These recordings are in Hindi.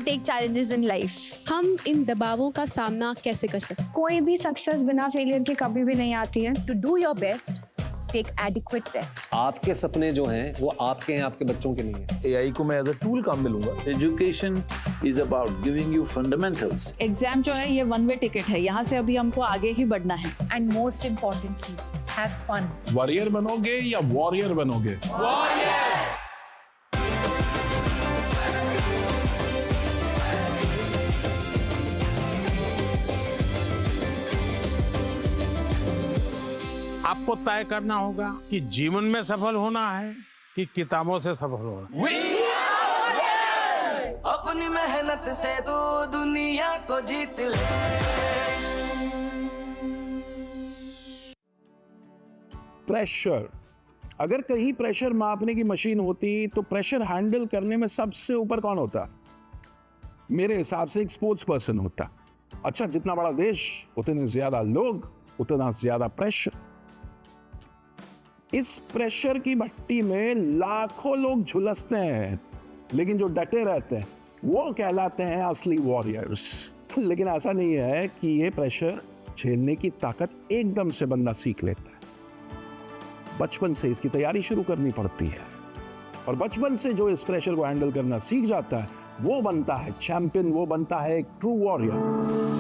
take challenges in life. हम इन दबावों का सामना कैसे कर सकते हैं? कोई भी सक्सेस बिना फेलियर के कभी भी नहीं आती है. To do your best, take adequate rest. आपके सपने जो हैं वो आपके हैं, आपके बच्चों के नहीं हैं. AI को मैं एज अ टूल काम में लूंगा. Education is about giving you fundamentals. Exam जो है ये वन वे टिकट है, यहाँ से अभी हमको आगे ही बढ़ना है. And most importantly, have fun. Warrior बनोगे या वॉरियर बनोगे? आपको तय करना होगा कि जीवन में सफल होना है कि किताबों से सफल होना है. अपनी मेहनत से तू दुनिया को जीत ले. प्रेशर. अगर कहीं प्रेशर मापने की मशीन होती तो प्रेशर हैंडल करने में सबसे ऊपर कौन होता? मेरे हिसाब से एक स्पोर्ट्स पर्सन होता. अच्छा, जितना बड़ा देश उतने ज्यादा लोग, उतना ज्यादा प्रेशर. इस प्रेशर की भट्टी में लाखों लोग झुलसते हैं, लेकिन जो डटे रहते हैं वो कहलाते हैं असली वॉरियर्स. लेकिन ऐसा नहीं है कि ये प्रेशर झेलने की ताकत एकदम से बंदा सीख लेता है. बचपन से इसकी तैयारी शुरू करनी पड़ती है, और बचपन से जो इस प्रेशर को हैंडल करना सीख जाता है वो बनता है चैंपियन, वो बनता है एक ट्रू वॉरियर.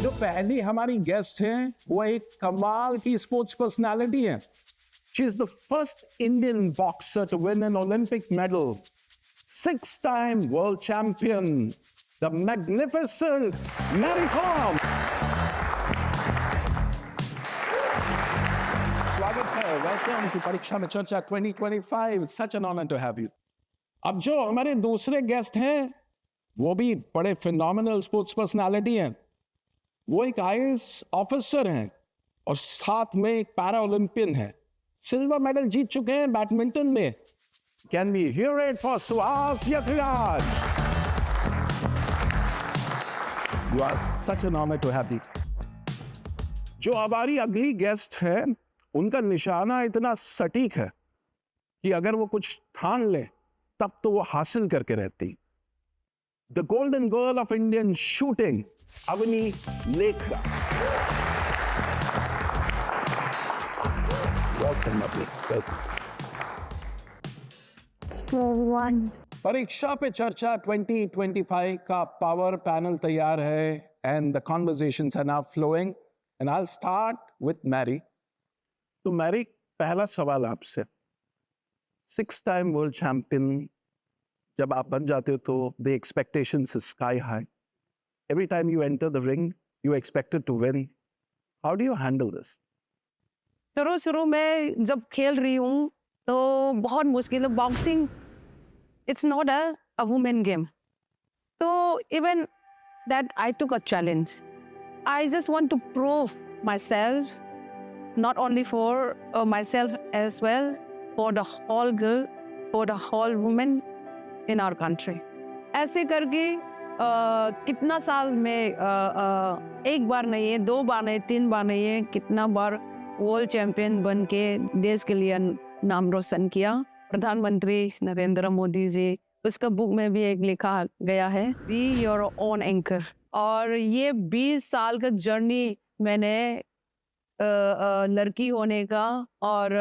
जो पहली हमारी गेस्ट हैं वो एक कमाल की स्पोर्ट्स पर्सनालिटी है. She is the first Indian boxer to win an Olympic medal, 6-time world champion, the magnificent Mary Kom. स्वागत है, welcome to Pariksha mein Charcha 2025. Such an honour to have you. अब जो हमारे दूसरे गेस्ट हैं वो भी बड़े फिनोमिनल स्पोर्ट्स पर्सनालिटी हैं. वो एक IAS ऑफिसर हैं और साथ में एक पैरा ओलंपियन है. सिल्वर मेडल जीत चुके हैं बैडमिंटन में. Can we hear it for Suhas Yathiraj? You are such an honour to have you. जो हमारी अगली गेस्ट है उनका निशाना इतना सटीक है कि अगर वो कुछ ठान ले तब तो वो हासिल करके रहती. The golden girl of Indian shooting, Avani Lekhara. Welcome Avani, welcome. Pariksha Pe Charcha 2025 का पावर पैनल तैयार है and the conversations are now flowing and I will start with Mary. तो मैरी, पहला सवाल आपसे. 6-time वर्ल्ड चैंपियन जब आप बन जाते हो तो the expectations is sky high. Every time you enter the ring, you expected to win. How do you handle this? शुरू में जब खेल रही हूँ तो बहुत मुश्किल है. Boxing it's not a women game. तो even that I took a challenge. I just want to prove myself, not only for myself as well, for the whole girl, for the whole woman in our country. ऐसे करके कितना साल में एक बार नहीं है, 2 बार नहीं, 3 बार नहीं है, कितना बार वर्ल्ड चैंपियन बन के देश के लिए नाम रोशन किया. प्रधानमंत्री नरेंद्र मोदी जी, उसका बुक में भी एक लिखा गया है, बी योर ओन एंकर. और ये 20 साल का जर्नी मैंने लड़की होने का और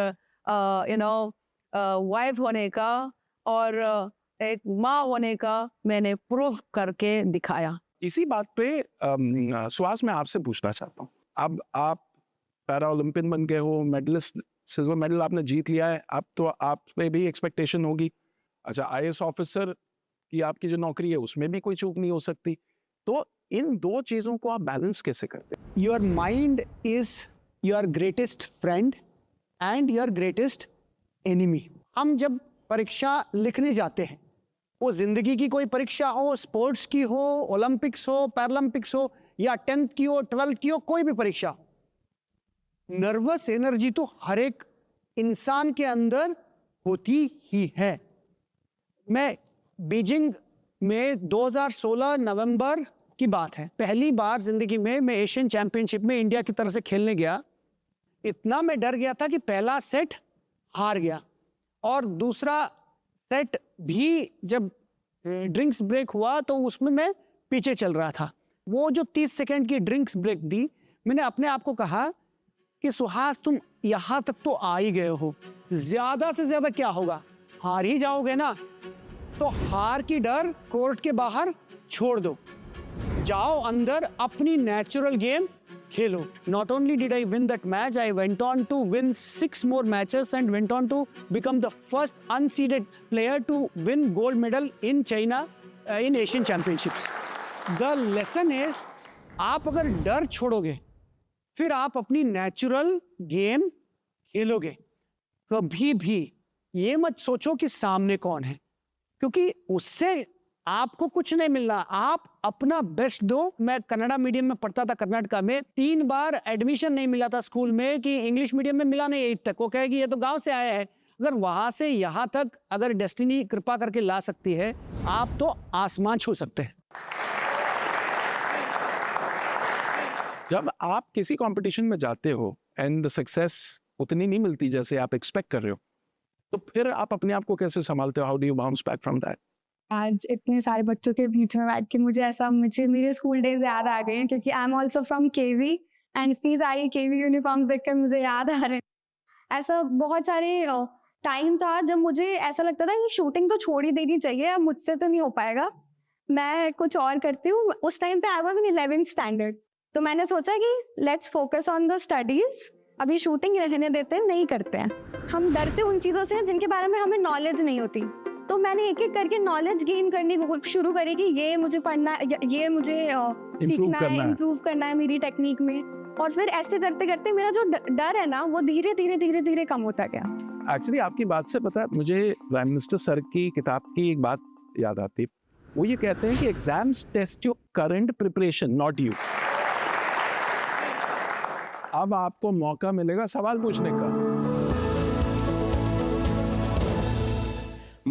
वाइफ होने का और एक माँ होने का मैंने प्रूफ करके दिखाया. इसी बात पे सुहास मैं आपसे पूछना चाहता हूँ. अब आप पैरा ओलंपियन बन गए हो, मेडलिस्ट, सिल्वर मेडल आपने जीत लिया है. अब तो आप पे भी एक्सपेक्टेशन होगी. अच्छा, IAS ऑफिसर की आपकी जो नौकरी है उसमें भी कोई चूक नहीं हो सकती. तो इन 2 चीजों को आप बैलेंस कैसे करते हैं? Your mind is your greatest friend and your greatest enemy. हम जब परीक्षा लिखने जाते हैं, वो जिंदगी की कोई परीक्षा हो, स्पोर्ट्स की हो, ओलंपिक्स हो, पैरालंपिक्स हो, या 10th की हो, 12th की हो, कोई भी परीक्षा हो, नर्वस एनर्जी तो हर एक इंसान के अंदर होती ही है. मैं बीजिंग में 2016 नवंबर की बात है, पहली बार जिंदगी में मैं एशियन चैंपियनशिप में इंडिया की तरफ से खेलने गया. इतना मैं डर गया था कि पहला सेट हार गया और दूसरा सेट भी जब ड्रिंक्स ब्रेक हुआ तो उसमें मैं पीछे चल रहा था। वो जो 30 सेकंड की ड्रिंक्स ब्रेक दी, मैंने अपने आप को कहा कि सुहास तुम यहाँ तक तो आ ही गए हो, ज्यादा से ज्यादा क्या होगा, हार ही जाओगे ना, तो हार की डर कोर्ट के बाहर छोड़ दो, जाओ अंदर अपनी natural game Khelo. Not only did I win that match, I went on to win 6 more matches and went on to become the first unseeded player to win gold medal in China in Asian Championships. The lesson is, आप अगर डर छोड़ोगे फिर आप अपनी नेचुरल गेम खेलोगे। कभी भी ये मत सोचो कि सामने कौन है, क्योंकि उससे आपको कुछ नहीं मिलना, आप अपना बेस्ट दो। मैं कन्नड़ा मीडियम में पढ़ता था कर्नाटका में, 3 बार एडमिशन नहीं मिला था स्कूल में कि इंग्लिश मीडियम में मिला नहीं 8 तक। वो कहेगी ये तो गांव से आया है। अगर वहां से यहाँ तक अगर डेस्टिनी कृपा करके ला सकती है, आप तो आसमान छू सकते हैं। जब आप किसी कंपटीशन में जाते हो एंड द सक्सेस उतनी नहीं मिलती जैसे आप एक्सपेक्ट कर रहे हो, तो फिर आप अपने आप को कैसे संभालते हो? How do you bounce back from that? आज इतने सारे बच्चों के बीच में बैठ के मुझे मेरे स्कूल डेज याद आ गए हैं, क्योंकि I am also from KV and fees I KV uniform देखकर मुझे याद आ रहे हैं। ऐसा बहुत सारे टाइम था जब मुझे ऐसा लगता था कि शूटिंग तो छोड़ ही देनी चाहिए, अब मुझसे तो नहीं हो पाएगा, मैं कुछ और करती हूँ। उस टाइम पे I was in 11th standard, तो मैंने सोचा कि let's focus on the studies, अभी शूटिंग रहने देते हैं, नहीं करते हैं। हम डरते उन चीज़ों से जिनके बारे में हमें नॉलेज नहीं होती, तो मैंने एक एक करके नॉलेज गेन करनी शुरू करी कि ये मुझे पढ़ना, ये मुझे सीखना है, इम्प्रूव करना है मेरी टेक्निक में। और फिर ऐसे करते करते मेरा जो डर है ना, वो धीरे धीरे कम होता गया। एक्चुअली आपकी बात से पता है मुझे प्राइम मिनिस्टर सर की किताब की एक बात याद आती। वो ये कहते हैं कि exams test your current preparation, not you. अब आपको मौका मिलेगा सवाल पूछने का।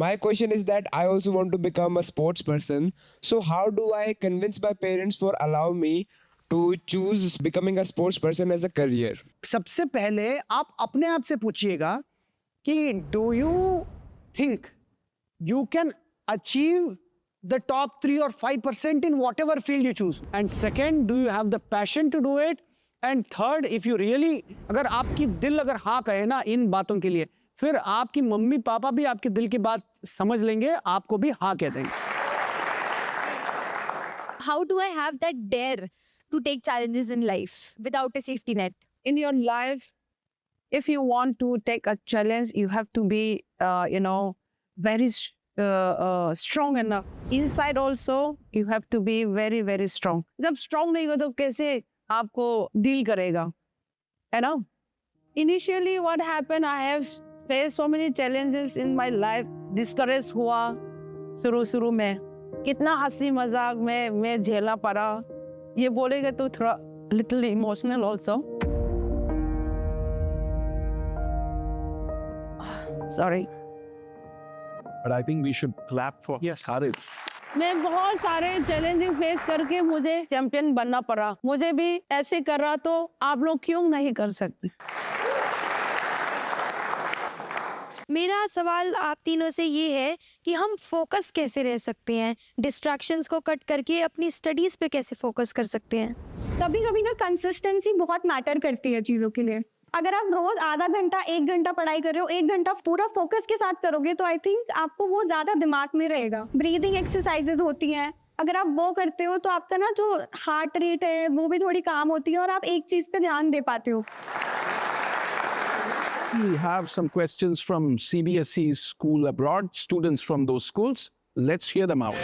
My question is that I also want to become a sports person. So how do I convince my parents for allow me to choose becoming a sports person as a career? सबसे पहले आप अपने आप से पूछिएगा कि do you think you can achieve the top 3 or 5% in whatever field you choose? And second, do you have the passion to do it? And third, if you really, अगर आपकी दिल अगर हाँ कहे ना इन बातों के लिए, फिर आपकी मम्मी पापा भी आपके दिल की बात समझ लेंगे, आपको भी हाँ कह देंगे। How do I have that dare to take challenges in life without a safety net? In your life, if you want to take a challenge, you have to be, very strong enough. Inside also, you have to be very, very strong. जब strong नहीं हो तो कैसे आपको deal करेगा, है ना? Initially, what happened? I have faced so many challenges in my life. Discouraged हुआ शुरू में, कितना हंसी मजाक में मैं झेला पड़ा। ये बोलेगा तो थोड़ा little emotional also. Sorry. But I think we should clap for courage. मैं बहुत सारे चैलेंजिंग फेस करके मुझे चैंपियन बनना पड़ा। मुझे भी ऐसे कर रहा तो आप लोग क्यों नहीं कर सकते? मेरा सवाल आप तीनों से ये है कि हम फोकस कैसे रह सकते हैं, डिस्ट्रैक्शंस को कट करके अपनी स्टडीज पे कैसे फोकस कर सकते हैं। कभी कभी ना कंसिस्टेंसी बहुत मैटर करती है चीज़ों के लिए। अगर आप रोज आधा घंटा 1 घंटा पढ़ाई कर रहे हो, 1 घंटा पूरा फोकस के साथ करोगे तो आई थिंक आपको वो ज़्यादा दिमाग में रहेगा। ब्रीदिंग एक्सरसाइजेज होती हैं, अगर आप वो करते हो तो आपका ना जो हार्ट रेट है वो भी थोड़ी काम होती है और आप एक चीज़ पे ध्यान दे पाते हो। We have some questions from CBSE school abroad, students from those schools. Let's hear them out.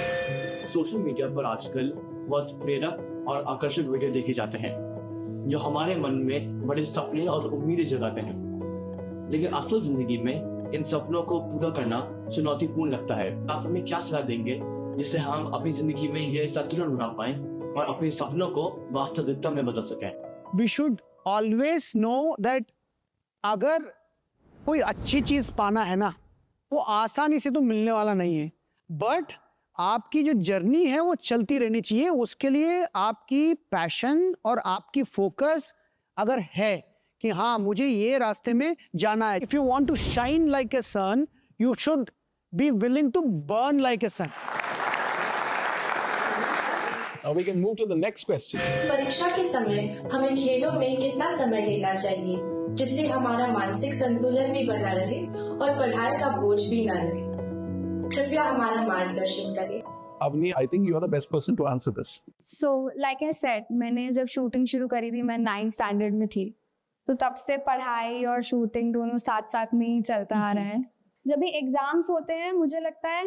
Social media पर आजकल बहुत प्रेरक और आकर्षक वीडियो देखे जाते हैं जो हमारे मन में बड़े सपने और उम्मीदें जगाते हैं, लेकिन असल जिंदगी में इन सपनों को पूरा करना चुनौतीपूर्ण लगता है। आप हमें क्या सलाह देंगे जिससे हम अपनी जिंदगी में यह संतुलन बना पाएं और अपने सपनों को वास्तविकता में बदल सकें? We should always know that अगर कोई अच्छी चीज पाना है ना, वो आसानी से तो मिलने वाला नहीं है, बट आपकी जो जर्नी है वो चलती रहनी चाहिए। उसके लिए आपकी पैशन और आपकी फोकस अगर है कि हाँ मुझे ये रास्ते में जाना है, if you want to shine like a sun, you should Be willing to burn like a sun. Now we can move to the next question. परीक्षा के समय हमें खेलों में कितना समय देना चाहिए जिससे हमारा मानसिक संतुलन भी बना रहे और पढ़ाई का बोझ भी न रहे? कृपया हमारा मार्गदर्शन करें। Avni, I think you are the best person to answer this. So, like I said, मैंने जब शूटिंग शुरू करी थी मैं 9th स्टैंडर्ड में थी, तो तब से पढ़ाई और शूटिंग दोनों साथ साथ में ही चलता आ रहा है। जब भी एग्जाम्स होते हैं मुझे लगता है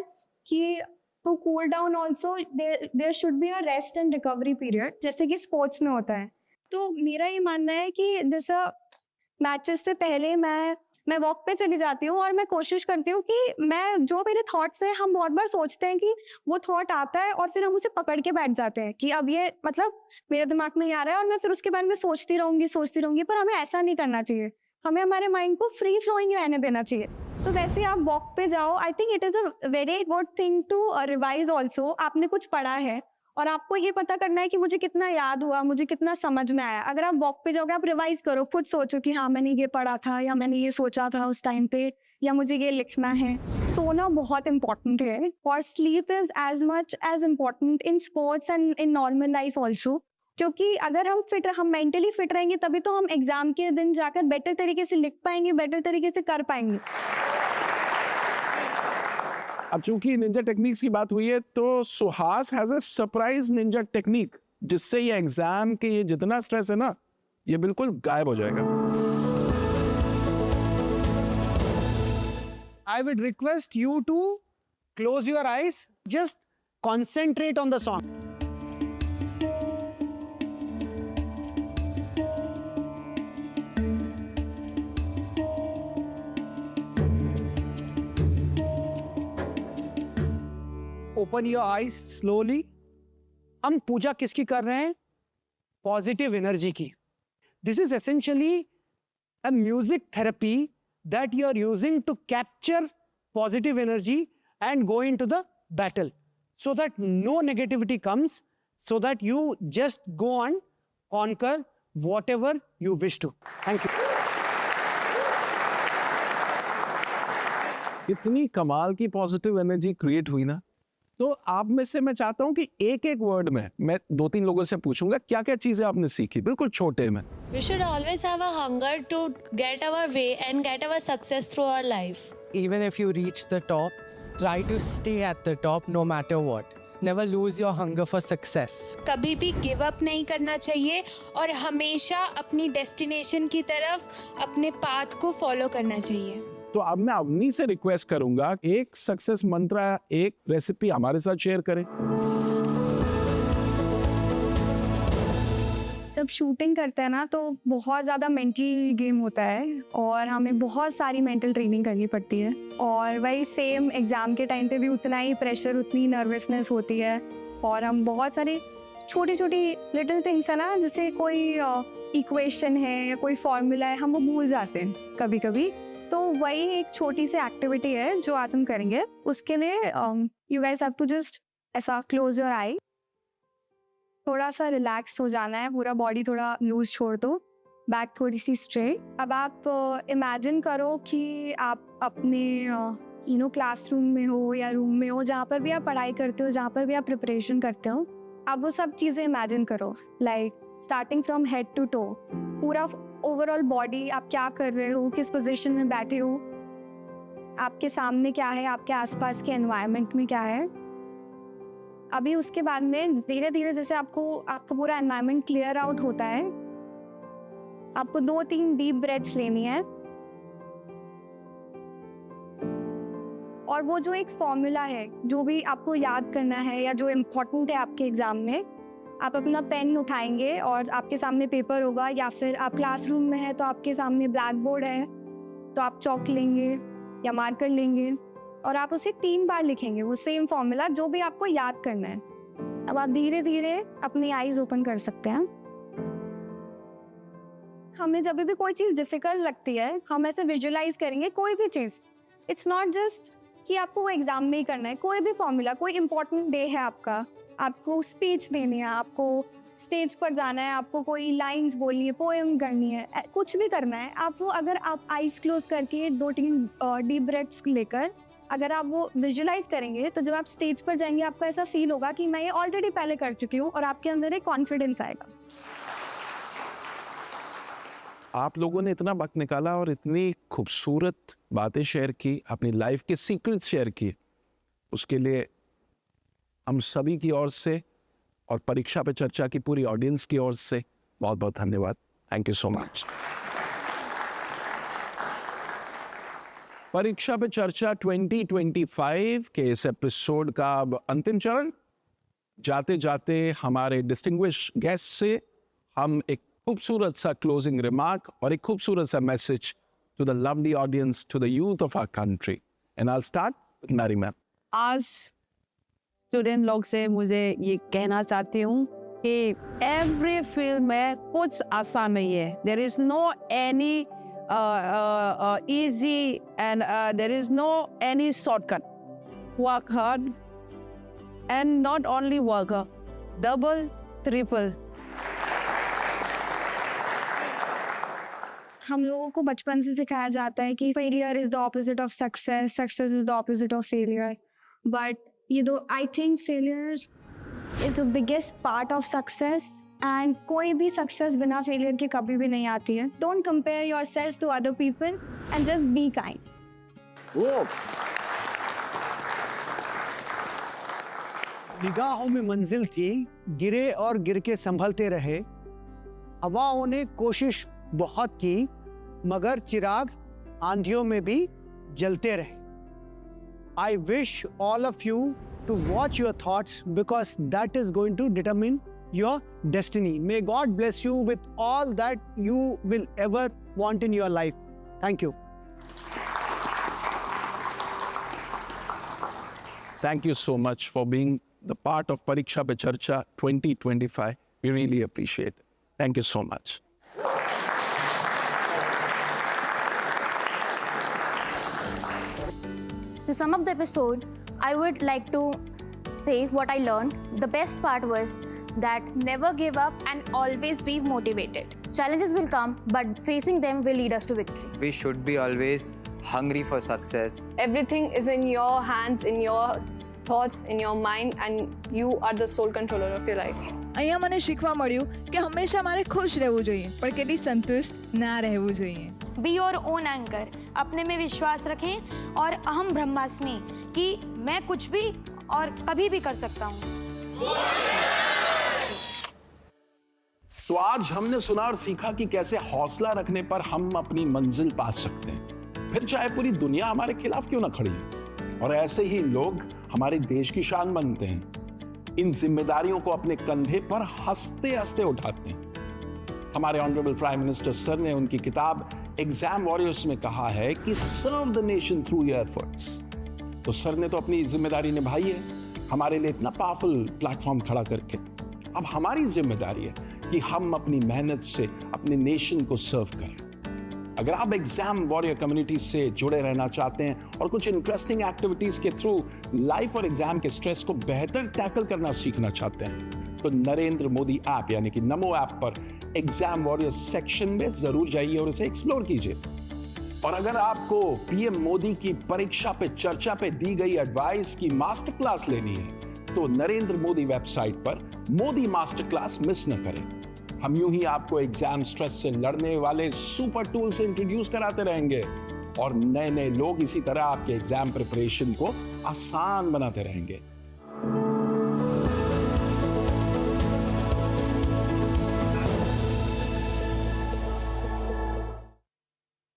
कि to cool down also there should be a rest and recovery period, जैसे कि स्पोर्ट्स में होता है। तो मेरा ये मानना है कि जैसा मैचेस से पहले मैं वॉक पे चली जाती हूँ और मैं कोशिश करती हूँ कि मैं जो मेरे थॉट्स हैं, हम बहुत बार सोचते हैं कि वो थॉट आता है और फिर हम उसे पकड़ के बैठ जाते हैं कि अब ये मतलब मेरे दिमाग में ही आ रहा है और मैं फिर उसके बारे में सोचती रहूंगी, पर हमें ऐसा नहीं करना चाहिए। हमें हमारे माइंड को फ्री फ्लोइंग रहने देना चाहिए। तो वैसे आप वॉक पे जाओ, I think it is a very good thing to revise also. आपने कुछ पढ़ा है और आपको ये पता करना है कि मुझे कितना याद हुआ, मुझे कितना समझ में आया। अगर आप वॉक पे जाओगे, आप रिवाइज करो, खुद सोचो कि हाँ मैंने ये पढ़ा था या मैंने ये सोचा था उस टाइम पे, या मुझे ये लिखना है। सोना बहुत इंपॉर्टेंट है और sleep is as much as important in sports and in normal life also, क्योंकि अगर हम मेंटली फिट रहेंगे तभी तो हम एग्जाम के दिन जाकर बेटर तरीके से लिख पाएंगे, बेटर तरीके से कर पाएंगे। अब चूंकि निंजा टेक्निक्स की बात हुई है तो Suhas has a surprise Ninja technique जिससे ये एग्जाम के ये जितना स्ट्रेस है ना ये बिल्कुल गायब हो जाएगा। I would request you to close your eyes, just concentrate on the song. Open your eyes slowly. हम पूजा किसकी कर रहे हैं? पॉजिटिव एनर्जी की। This is essentially a music therapy that you are using to capture positive energy and go into the battle so that no negativity comes, so that you just go and conquer whatever you wish to. Thank you. इतनी कमाल की पॉजिटिव एनर्जी क्रिएट हुई ना, तो आप में से मैं चाहता हूं कि एक एक वर्ड में मैं 2-3 लोगों से पूछूंगा क्या क्या चीजें आपने सीखी, बिल्कुल छोटे में। We should always have a hunger to get our way and get our success through our life. Even if you reach the top, try to stay at the top no matter what. Never lose your hunger for success. कभी भी गिव अप नहीं करना चाहिए और हमेशा अपनी डेस्टिनेशन की तरफ अपने पाथ को फॉलो करना चाहिए। तो अब मैं अवनी से रिक्वेस्ट करूंगा एक सक्सेस मंत्र, एक रेसिपी हमारे साथ शेयर करें। जब शूटिंग करते हैं ना तो बहुत ज़्यादा मेंटल गेम होता है और हमें बहुत सारी मेंटल ट्रेनिंग करनी पड़ती है, और वही सेम एग्ज़ाम के टाइम पे भी उतना ही प्रेशर, उतनी नर्वसनेस होती है, और हम बहुत सारी छोटी छोटी लिटिल थिंग्स है ना, जैसे कोई इक्वेशन है या कोई फॉर्मूला है, हम वो भूल जाते हैं कभी कभी। तो वही एक छोटी सी एक्टिविटी है जो आज हम करेंगे। उसके लिए you guys have to just ऐसा क्लोज योर आई, थोड़ा सा रिलैक्स हो जाना है, पूरा बॉडी थोड़ा लूज छोड़ दो, बैक थोड़ी सी स्ट्रेट। अब आप इमेजिन करो कि आप अपने क्लासरूम में हो या रूम में हो, जहाँ पर भी आप पढ़ाई करते हो, जहाँ पर भी आप प्रिपरेशन करते हो, आप वो सब चीज़ें इमेजिन करो, like starting from head to toe, पूरा ओवरऑल बॉडी, आप क्या कर रहे हो, किस पोजीशन में बैठे हो, आपके सामने क्या है, आपके आसपास के एनवायरनमेंट में क्या है। अभी उसके बाद में धीरे धीरे जैसे आपका पूरा एनवायरनमेंट क्लियर आउट होता है, आपको 2-3 डीप ब्रेथ्स लेनी है, और वो जो एक फॉर्मूला है जो भी आपको याद करना है या जो इम्पोर्टेंट है आपके एग्जाम में, आप अपना पेन उठाएंगे और आपके सामने पेपर होगा, या फिर आप क्लासरूम में है तो आपके सामने ब्लैक बोर्ड है तो आप चॉक लेंगे या मार्कर लेंगे और आप उसे 3 बार लिखेंगे, वो सेम फॉर्मूला जो भी आपको याद करना है। अब आप धीरे धीरे अपनी आईज ओपन कर सकते हैं। हमें जब भी कोई चीज़ डिफिकल्ट लगती है, हम ऐसे विजुअलाइज करेंगे कोई भी चीज़। इट्स नॉट जस्ट कि आपको वो एग्जाम में ही करना है, कोई भी फॉर्मूला, कोई इंपॉर्टेंट डे है आपका, आपको स्पीच देनी है, आपको स्टेज पर जाना है, आपको कोई लाइंस बोलनी है, पोएम करनी है, कुछ भी करना है, आप वो अगर आप आईज क्लोज करके 2-3 डीप ब्रेथ्स लेकर अगर आप वो विजुलाइज करेंगे तो जब आप स्टेज पर जाएंगे आपको ऐसा फील होगा कि मैं ये ऑलरेडी पहले कर चुकी हूँ और आपके अंदर एक कॉन्फिडेंस आएगा। आप लोगों ने इतना वक्त निकाला और इतनी खूबसूरत बातें शेयर की, अपनी लाइफ के सीक्रेट्स शेयर किए, उसके लिए हम सभी की ओर से और परीक्षा पे चर्चा की पूरी ऑडियंस की ओर से बहुत बहुत धन्यवाद। Thank you so much. परीक्षा पे चर्चा 2025 के इस एपिसोड का अब अंतिम चरण। जाते जाते हमारे डिस्टिंग्विश गेस्ट से हम एक खूबसूरत सा क्लोजिंग रिमार्क और एक खूबसूरत सा message to the lovely audience, to the youth of our country, and I will start with Mary ma'am. आज स्टूडेंट लोग से मुझे ये कहना चाहती हूँ कि एवरी फील्ड में कुछ आसान नहीं है। There is no any easy and there is no any shortcut. Work hard and not only work hard, double, triple. हम लोगों को बचपन से सिखाया जाता है कि failure is the opposite of success, success is the opposite of failure, but I think failure is the biggest part of success. And कोई भी सक्सेस बिना फेलियर के कभी भी नहीं आती है। Don't compare yourself to other people and just be kind. निगाहों में मंजिल थी, गिरे और गिर के संभलते रहे। हवाओं ने कोशिश बहुत की, मगर चिराग आंधियों में भी जलते रहे। I wish all of you to watch your thoughts because that is going to determine your destiny. May God bless you with all that you will ever want in your life. Thank you. Thank you so much for being the part of Pariksha Pe Charcha 2025. We really appreciate it. Thank you so much. To sum up the episode, I would like to say what I learned. The best part was that never give up and always be motivated. Challenges will come, but facing them will lead us to victory. We should be always hungry for success. Everything is in your hands, in your thoughts, in your mind, and you are the sole controller of your life. અહીંયા મને શીખવા મળ્યું કે હંમેશા મારે ખુશ રહેવું જોઈએ પણ કદી સંતુષ્ટ ના રહેવું જોઈએ। Be your own anchor. अपने में विश्वास रखें और अहम ब्रह्मास्मि कि मैं कुछ भी और कभी भी कर सकता हूँ। तो आज हमने सुना और सीखा कि कैसे हौसला रखने पर हम अपनी मंजिल पा सकते हैं, फिर चाहे पूरी दुनिया हमारे खिलाफ क्यों ना खड़ी हो। और ऐसे ही लोग हमारे देश की शान बनते हैं, इन जिम्मेदारियों को अपने कंधे पर हंसते हंसते उठाते हैं। हमारे ऑनरेबल प्राइम मिनिस्टर सर ने उनकी किताब एग्जाम वॉरियर्स में कहा है कि serve the nation through your efforts. तो सर ने तो अपनी जिम्मेदारी निभाई है, हमारे लिए इतना पावरफुल प्लेटफॉर्म खड़ा करके। अब हमारी जिम्मेदारी है कि हम अपनी मेहनत से अपने नेशन को सर्व करें। अगर आप एग्जाम वॉरियर कम्युनिटी से जुड़े रहना चाहते हैं और कुछ इंटरेस्टिंग एक्टिविटीज के थ्रू लाइफ और एग्जाम के स्ट्रेस को बेहतर टैकल करना सीखना चाहते हैं, तो नरेंद्र मोदी ऐप यानी कि नमो ऐप पर एग्जाम वॉरियर सेक्शन में जरूर जाइए और इसे एक्सप्लोर कीजिए। और अगर आपको पीएम मोदी की परीक्षा पे चर्चा पे दी गई एडवाइस की मास्टर क्लास लेनी है, तो नरेंद्र मोदी वेबसाइट पर मोदी मास्टर क्लास मिस न करें। हम यूं ही आपको एग्जाम स्ट्रेस से लड़ने वाले सुपर टूल से इंट्रोड्यूस कराते रहेंगे और नए नए लोग इसी तरह आपके एग्जाम प्रिपरेशन को आसान बनाते रहेंगे।